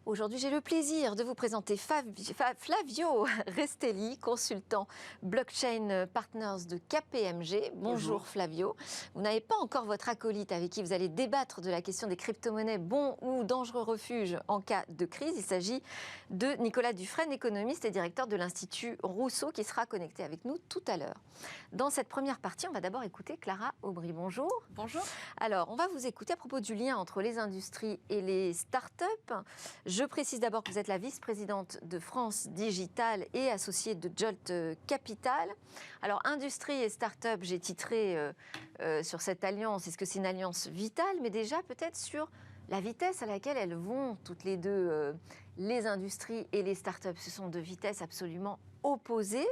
Aujourd'hui, j'ai le plaisir de vous présenter Flavio Restelli, consultant Blockchain Partners de KPMG. Bonjour Flavio. Vous n'avez pas encore votre acolyte avec qui vous allez débattre de la question des crypto-monnaies, bons ou dangereux refuges en cas de crise. Il s'agit de Nicolas Dufresne, économiste et directeur de l'Institut Rousseau, qui sera connecté avec nous tout à l'heure. Dans cette première partie, on va d'abord écouter Clara Aubry. Bonjour. Bonjour. Alors, on va vous écouter à propos du lien entre les industries et les start-up. Je précise d'abord que vous êtes la vice-présidente de France Digital et associée de Jolt Capital. Alors, industrie et start-up, j'ai titré sur cette alliance. Est-ce que c'est une alliance vitale? Mais déjà, peut-être sur la vitesse à laquelle elles vont, toutes les deux, les industries et les start-up. Ce sont deux vitesses absolument opposées.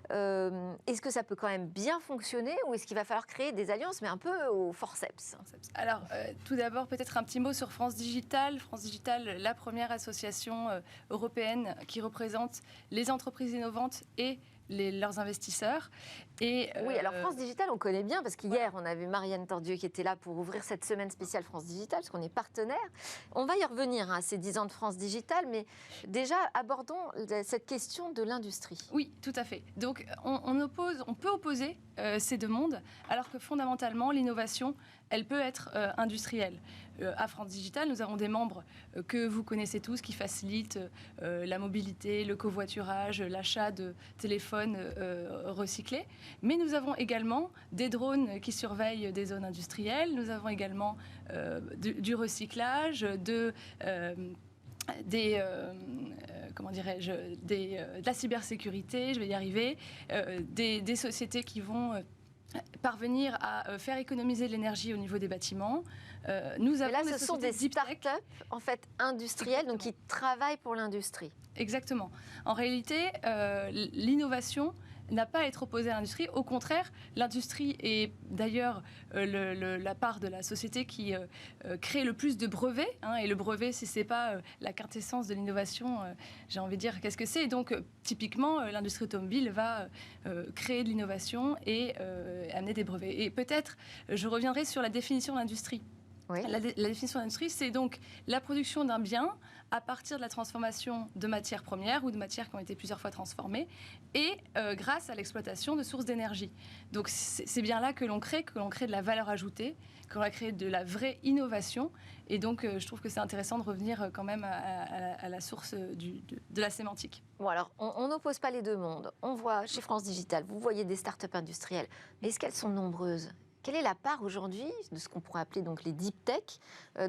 Est-ce que ça peut quand même bien fonctionner ou est-ce qu'il va falloir créer des alliances, mais un peu au forceps? Alors, tout d'abord, peut-être un petit mot sur France Digital. France Digital, la première association européenne qui représente les entreprises innovantes et leurs investisseurs. Et, oui, alors France Digital, on connaît bien, parce qu'hier, on avait Marianne Tordieu qui était là pour ouvrir cette semaine spéciale France Digital, parce qu'on est partenaire. On va y revenir à ces 10 ans de France Digital, mais déjà, abordons cette question de l'industrie. Oui, tout à fait. Donc, on peut opposer ces deux mondes, alors que fondamentalement, l'innovation, elle peut être industrielle. À France Digital, nous avons des membres que vous connaissez tous qui facilitent la mobilité, le covoiturage, l'achat de téléphones recyclés. Mais nous avons également des drones qui surveillent des zones industrielles. Nous avons également du recyclage, de la cybersécurité, je vais y arriver, des sociétés qui vont parvenir à faire économiser l'énergie au niveau des bâtiments. Nous avons ce sont des start-up en fait industrielles, donc qui travaillent pour l'industrie. Exactement. En réalité, l'innovation n'a pas à être opposée à l'industrie. Au contraire, l'industrie est d'ailleurs la part de la société qui crée le plus de brevets. Et le brevet, si ce n'est pas la quintessence de l'innovation, j'ai envie de dire qu'est-ce que c'est. Et donc, typiquement, l'industrie automobile va créer de l'innovation et amener des brevets. Et peut-être, je reviendrai sur la définition de l'industrie. Oui. La définition de l'industrie, c'est donc la production d'un bien à partir de la transformation de matières premières ou de matières qui ont été plusieurs fois transformées et grâce à l'exploitation de sources d'énergie. Donc c'est bien là que l'on crée de la valeur ajoutée, que l'on va créer de la vraie innovation. Et donc je trouve que c'est intéressant de revenir quand même à la source de la sémantique. Bon alors, on n'oppose pas les deux mondes. On voit chez France Digital, vous voyez des start-up industrielles, mais est-ce qu'elles sont nombreuses ? Quelle est la part aujourd'hui de ce qu'on pourrait appeler donc les deep tech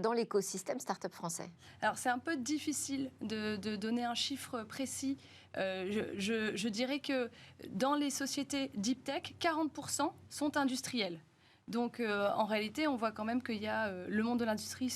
dans l'écosystème start-up français? Alors c'est un peu difficile de donner un chiffre précis. Je dirais que dans les sociétés deep tech, 40% sont industriels. Donc en réalité, on voit quand même qu'il y a le monde de l'industrie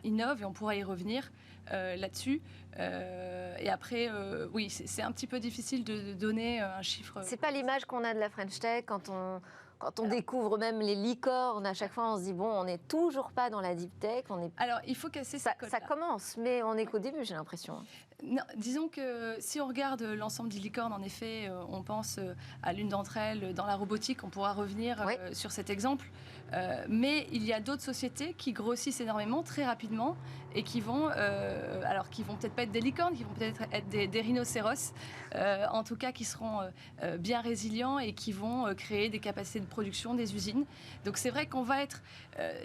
innove et on pourra y revenir là-dessus. Et après, oui, c'est un petit peu difficile de donner un chiffre. C'est pas l'image qu'on a de la French Tech quand on découvre même les licornes. À chaque fois, on se dit bon, on n'est toujours pas dans la deep tech. Alors, il faut casser ça commence, mais on est qu'au début, j'ai l'impression. Non, disons que si on regarde l'ensemble des licornes, en effet, on pense à l'une d'entre elles dans la robotique. On pourra revenir sur cet exemple. Mais il y a d'autres sociétés qui grossissent énormément, très rapidement, et qui vont peut-être pas être des licornes, qui vont peut-être être des rhinocéros, en tout cas qui seront bien résilients et qui vont créer des capacités de production, des usines. Donc c'est vrai qu'on va être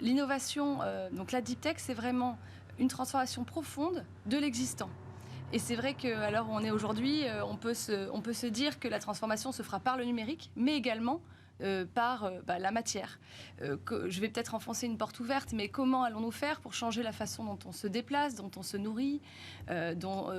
l'innovation. Donc la deep tech, c'est vraiment une transformation profonde de l'existant. Et c'est vrai qu'à l'heure où on est aujourd'hui, on peut se dire que la transformation se fera par le numérique, mais également par la matière. Je vais peut-être enfoncer une porte ouverte, mais comment allons-nous faire pour changer la façon dont on se déplace, dont on se nourrit, dont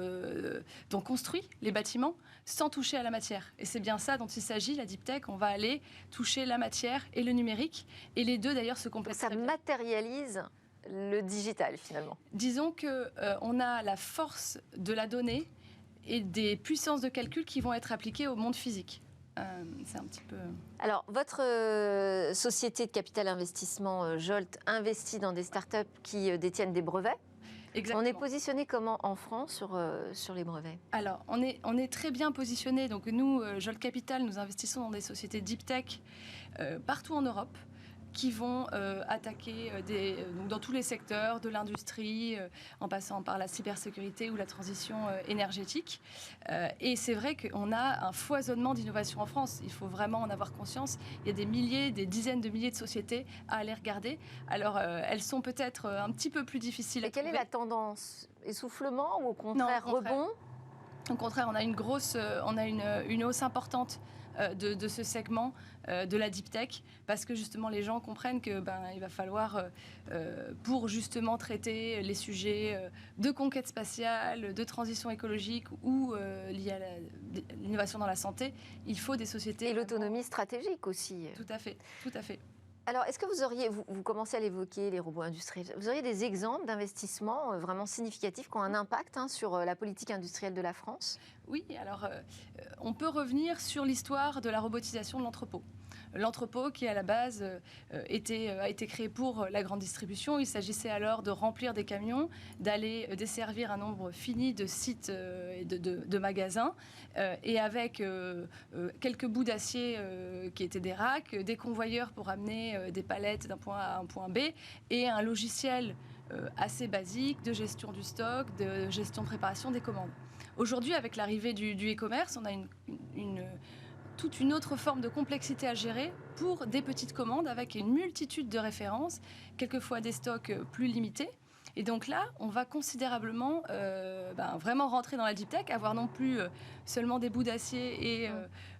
on construit les bâtiments, sans toucher à la matière? Et c'est bien ça dont il s'agit, la deep tech. On va aller toucher la matière et le numérique, et les deux d'ailleurs se complètent. Ça matérialise le digital finalement. Disons qu'on a la force de la donnée et des puissances de calcul qui vont être appliquées au monde physique. C'est un petit peu... Alors, votre société de capital investissement, Jolt, investit dans des startups qui détiennent des brevets. Exactement. On est positionné comment en France sur les brevets? Alors, on est très bien positionné. Donc nous, Jolt Capital, nous investissons dans des sociétés deep tech partout en Europe. qui vont attaquer donc dans tous les secteurs, de l'industrie, en passant par la cybersécurité ou la transition énergétique. Et c'est vrai qu'on a un foisonnement d'innovation en France. Il faut vraiment en avoir conscience. Il y a des milliers, des dizaines de milliers de sociétés à aller regarder. Alors, elles sont peut-être un petit peu plus difficiles à trouver. Et quelle est la tendance? Essoufflement ou au contraire Non, au contraire. rebond? Au contraire, on a une hausse importante de ce segment de la deep tech, parce que justement les gens comprennent que il va falloir, pour justement traiter les sujets de conquête spatiale, de transition écologique ou liés à l'innovation dans la santé, il faut des sociétés... Et l'autonomie stratégique aussi. Tout à fait, tout à fait. Alors, est-ce que vous auriez, vous commencez à l'évoquer, les robots industriels, vous auriez des exemples d'investissements vraiment significatifs qui ont un impact sur la politique industrielle de la France? Oui, alors on peut revenir sur l'histoire de la robotisation de l'entrepôt. L'entrepôt qui, à la base, a été créé pour la grande distribution. Il s'agissait alors de remplir des camions, d'aller desservir un nombre fini de sites et de magasins, et avec quelques bouts d'acier qui étaient des racks, des convoyeurs pour amener des palettes d'un point A à un point B, et un logiciel assez basique de gestion du stock, de gestion de préparation des commandes. Aujourd'hui, avec l'arrivée du e-commerce, on a toute une autre forme de complexité à gérer pour des petites commandes avec une multitude de références, quelquefois des stocks plus limités. Et donc là, on va considérablement vraiment rentrer dans la deep tech, avoir non plus seulement des bouts d'acier et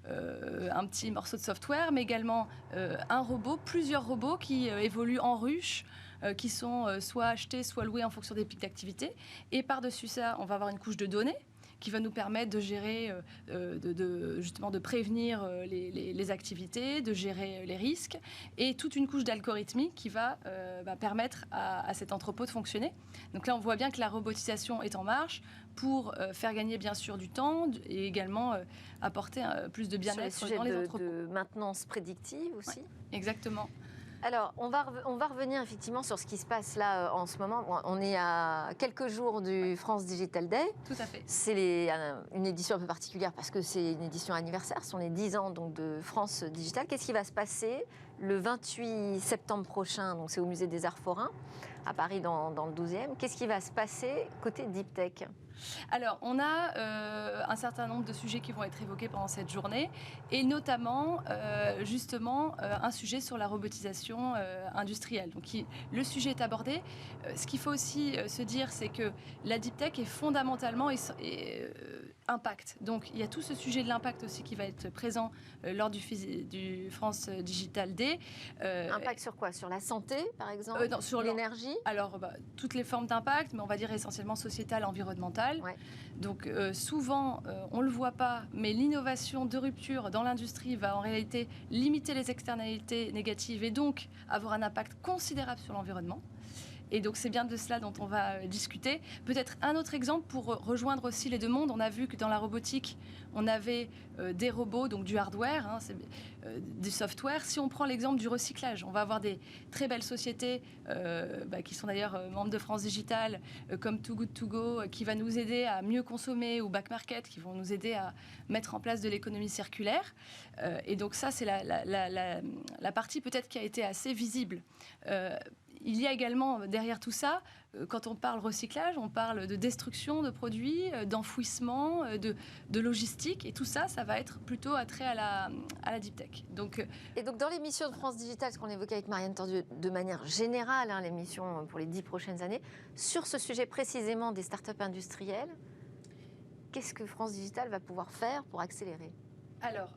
un petit morceau de software, mais également un robot, plusieurs robots qui évoluent en ruche, qui sont soit achetés, soit loués en fonction des pics d'activité. Et par-dessus ça, on va avoir une couche de données qui va nous permettre de gérer, justement de prévenir les activités, de gérer les risques, et toute une couche d'algorithmie qui va permettre à cet entrepôt de fonctionner. Donc là, on voit bien que la robotisation est en marche pour faire gagner bien sûr du temps et également apporter plus de bien-être dans les entrepôts. De maintenance prédictive aussi. Ouais, exactement. Alors, on va revenir effectivement sur ce qui se passe là en ce moment. On est à quelques jours du France Digital Day. Tout à fait. C'est une édition un peu particulière parce que c'est une édition anniversaire. Ce sont les 10 ans donc, de France Digital. Qu'est-ce qui va se passer le 28 septembre prochain? Donc, c'est au Musée des Arts Forains, à Paris, dans le 12e. Qu'est-ce qui va se passer côté Deep Tech? Alors, on a un certain nombre de sujets qui vont être évoqués pendant cette journée, et notamment, justement, un sujet sur la robotisation industrielle. Donc, le sujet est abordé. Ce qu'il faut aussi se dire, c'est que la Deep Tech est fondamentalement impact. Donc, il y a tout ce sujet de l'impact aussi qui va être présent lors du France Digital Day. Impact sur quoi? Sur la santé, par exemple? Non, sur l'énergie? Alors, toutes les formes d'impact, mais on va dire essentiellement sociétal, environnemental. Ouais. Donc, souvent, on ne le voit pas, mais l'innovation de rupture dans l'industrie va en réalité limiter les externalités négatives et donc avoir un impact considérable sur l'environnement. Et donc, c'est bien de cela dont on va discuter. Peut-être un autre exemple pour rejoindre aussi les deux mondes. On a vu que dans la robotique, on avait des robots, donc du hardware, du software. Si on prend l'exemple du recyclage, on va avoir des très belles sociétés qui sont d'ailleurs membres de France Digital, comme Too Good To Go, qui va nous aider à mieux consommer, ou Back Market, qui vont nous aider à mettre en place de l'économie circulaire. Et donc ça, c'est la partie peut-être qui a été assez visible. Il y a également, derrière tout ça, quand on parle recyclage, on parle de destruction de produits, d'enfouissement, de logistique. Et tout ça, ça va être plutôt attrait à la deep tech. Et donc, dans l'émission de France Digital, ce qu'on évoquait avec Marianne Tordieu de manière générale, l'émission pour les 10 prochaines années, sur ce sujet précisément des startups industrielles, qu'est-ce que France Digital va pouvoir faire pour accélérer ? Alors,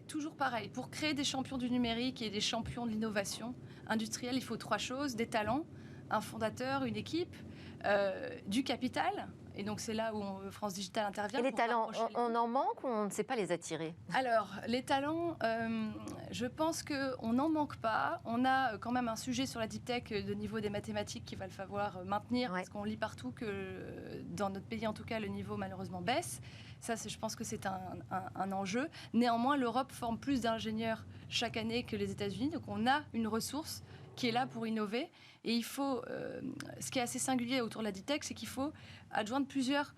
toujours pareil, pour créer des champions du numérique et des champions de l'innovation industrielle, il faut 3 choses: des talents, un fondateur, une équipe, du capital. Et donc, c'est là où France Digital intervient. Et les talents, on en manque ou on ne sait pas les attirer? Alors, les talents, je pense qu'on n'en manque pas. On a quand même un sujet sur la deep tech de niveau des mathématiques qu'il va falloir maintenir, parce qu'on lit partout que, dans notre pays en tout cas, le niveau malheureusement baisse. Ça, je pense que c'est un enjeu. Néanmoins, l'Europe forme plus d'ingénieurs chaque année que les États-Unis. Donc, on a une ressource qui est là pour innover. Et il faut, ce qui est assez singulier autour de la deep tech, c'est qu'il faut adjoindre plusieurs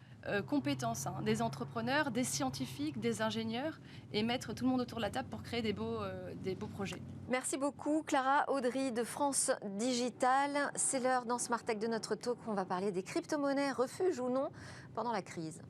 compétences, hein, des entrepreneurs, des scientifiques, des ingénieurs, et mettre tout le monde autour de la table pour créer des beaux projets. Merci beaucoup Clara Audry de France Digital. C'est l'heure dans Smart Tech de notre talk où on va parler des crypto-monnaies, refuge ou non pendant la crise.